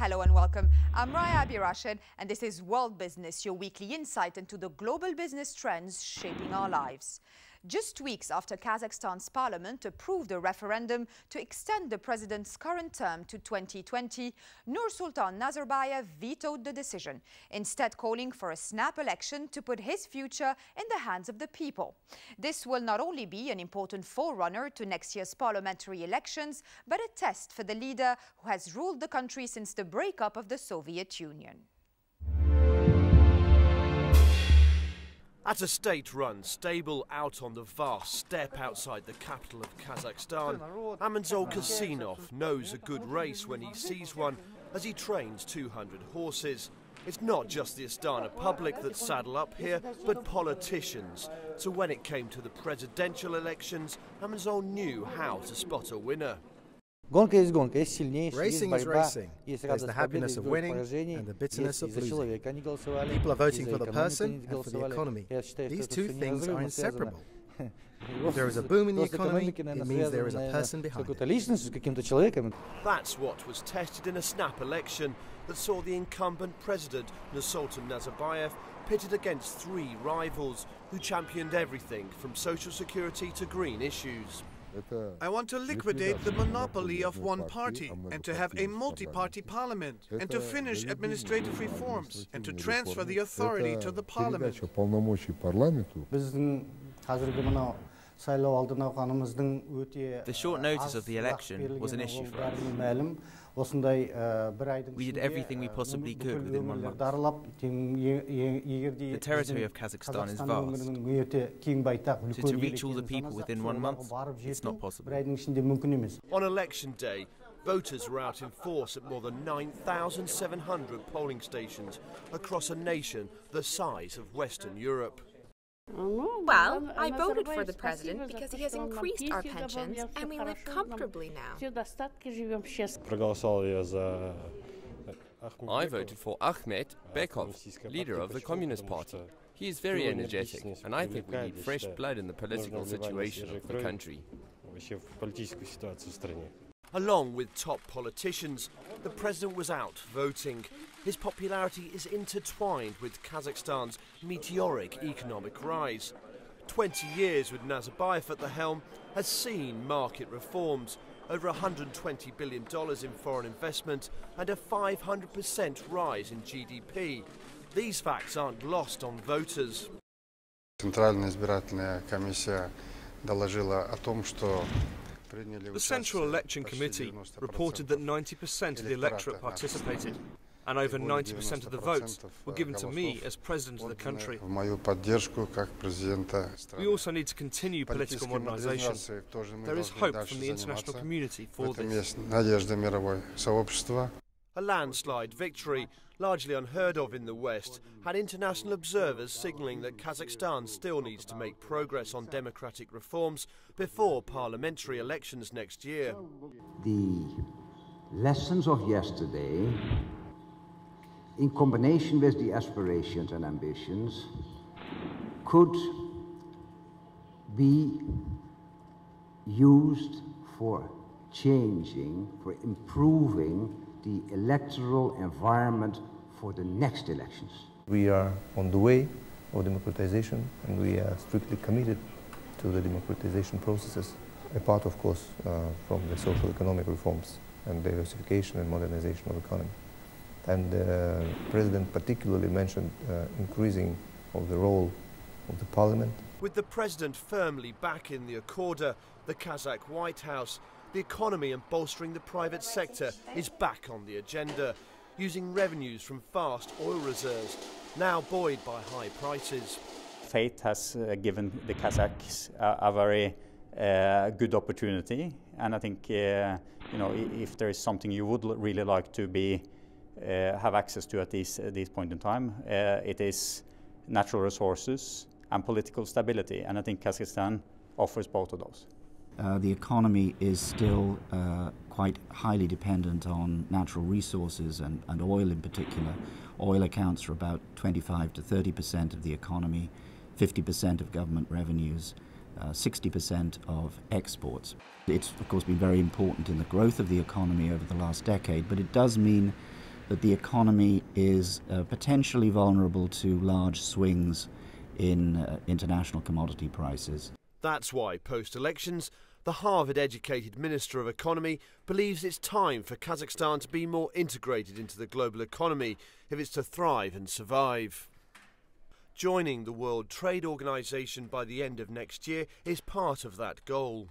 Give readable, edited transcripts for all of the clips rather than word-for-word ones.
Hello and welcome. I'm Raya Abirashid, and this is World Business, your weekly insight into the global business trends shaping our lives. Just weeks after Kazakhstan's parliament approved a referendum to extend the president's current term to 2020, Nursultan Nazarbayev vetoed the decision, instead calling for a snap election to put his future in the hands of the people. This will not only be an important forerunner to next year's parliamentary elections, but a test for the leader who has ruled the country since the breakup of the Soviet Union. At a state-run stable out on the vast steppe outside the capital of Kazakhstan, Amanzol Kasinov knows a good race when he sees one as he trains 200 horses. It's not just the Astana public that saddle up here, but politicians. So when it came to the presidential elections, Amanzol knew how to spot a winner. Racing is racing. There's the happiness of winning and the bitterness of losing. People are voting for the person and for the economy. These two things are inseparable. If there is a boom in the economy, it means there is a person behind it. That's what was tested in a snap election that saw the incumbent president, Nursultan Nazarbayev, pitted against three rivals who championed everything from social security to green issues. I want to liquidate the monopoly of one party and to have a multi-party parliament and to finish administrative reforms and to transfer the authority to the parliament. The short notice of the election was an issue for us. We did everything we possibly could within 1 month. The territory of Kazakhstan is vast. To reach all the people within 1 month, it's not possible. On election day, voters were out in force at more than 9,700 polling stations across a nation the size of Western Europe. Well, I voted for the president because he has increased our pensions and we live comfortably now. I voted for Akhmet Bekov, leader of the Communist Party. He is very energetic, and I think we need fresh blood in the political situation of the country. Along with top politicians, the president was out voting. His popularity is intertwined with Kazakhstan's meteoric economic rise. 20 years with Nazarbayev at the helm has seen market reforms, over $120 billion in foreign investment and a 500% rise in GDP. These facts aren't lost on voters. The Central Election Committee reported that 90% of the electorate participated, and over 90% of the votes were given to me as president of the country. We also need to continue political modernisation. There is hope from the international community for this. A landslide victory, largely unheard of in the West, had international observers signalling that Kazakhstan still needs to make progress on democratic reforms before parliamentary elections next year. The lessons of yesterday, in combination with the aspirations and ambitions, could be used for changing, for improving the electoral environment for the next elections. We are on the way of democratization, and we are strictly committed to the democratization processes, apart, of course, from the social economic reforms and diversification and modernization of the economy. And the President particularly mentioned increasing of the role of the parliament. With the President firmly back in the Accorder, the Kazakh White House, the economy and bolstering the private sector is back on the agenda, using revenues from vast oil reserves, now buoyed by high prices. Fate has given the Kazakhs a very good opportunity, and I think if there is something you would really like to have access to at this point in time, it is natural resources and political stability, and I think Kazakhstan offers both of those. The economy is still quite highly dependent on natural resources and oil in particular. Oil accounts for about 25 to 30% of the economy, 50% of government revenues, 60% of exports. It's of course been very important in the growth of the economy over the last decade, but it does mean that the economy is potentially vulnerable to large swings in international commodity prices. That's why, post-elections, the Harvard-educated Minister of Economy believes it's time for Kazakhstan to be more integrated into the global economy if it's to thrive and survive. Joining the World Trade Organization by the end of next year is part of that goal.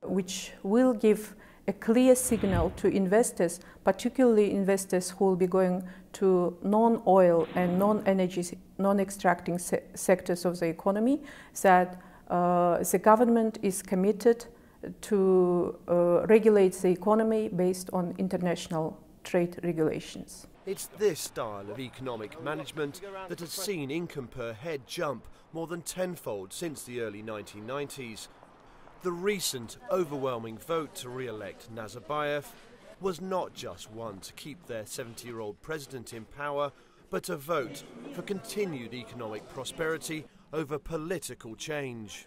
Which will give a clear signal to investors, particularly investors who will be going to non-oil and non-energy, non-extracting sectors of the economy, that the government is committed to regulate the economy based on international trade regulations. It's this style of economic management that has seen income per head jump more than tenfold since the early 1990s. The recent overwhelming vote to re-elect Nazarbayev was not just one to keep their 70-year-old president in power, but a vote for continued economic prosperity over political change.